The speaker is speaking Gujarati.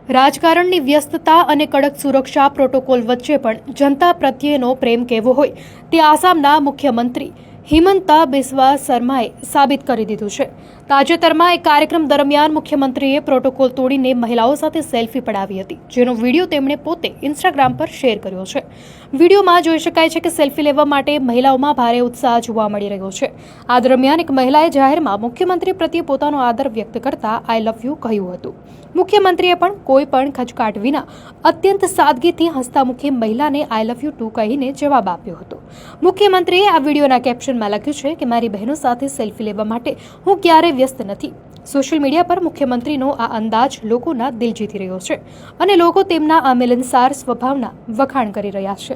રાજકારણની વ્યસ્તતા અને કડક સુરક્ષા પ્રોટોકોલ વચ્ચે પણ જનતા પ્રત્યેનો પ્રેમ કેવો હોય તે આસામના મુખ્યમંત્રી હિમંતા બિસ્વા શર્માએ સાબિત કરી દીધું છે। તાજેતરમાં એક કાર્યક્રમ દરમિયાન મુખ્યમંત્રીએ પ્રોટોકોલ તોડીને મહિલાઓ સાથે સેલ્ફી પડાવી હતી, જેનો વિડીયો તેમણે પોતે ઇન્સ્ટાગ્રામ પર શેર કર્યો છે। વિડીયોમાં જોઈ શકાય છે કે સેલ્ફી લેવા માટે મહિલાઓમાં ભારે ઉત્સાહ જોવા મળી રહ્યો છે। આ દરમિયાન એક મહિલાએ જાહેરમાં મુખ્યમંત્રી પ્રત્યે પોતાનો આદર વ્યક્ત કરતા આઈ લવ યુ કહ્યું હતું। મુખ્યમંત્રીએ પણ કોઈ પણ ખચકાટ વિના અત્યંત સાદગીથી હસતામુખી મહિલાને આઈ લવ યુ ટુ કહીને જવાબ આપ્યો હતો। મુખ્યમંત્રીએ આ વિડીયોના કેપ્શનમાં લખ્યું છે કે મારી બહેનો સાથે સેલ્ફી લેવા માટે હું ક્યારેય વ્યસ્ત નથી। સોશિયલ મીડિયા પર મુખ્યમંત્રીનો આ અંદાજ લોકોના દિલ જીતી રહ્યો છે અને લોકો તેમના આ મિલનસાર સ્વભાવના વખાણ કરી રહ્યા છે।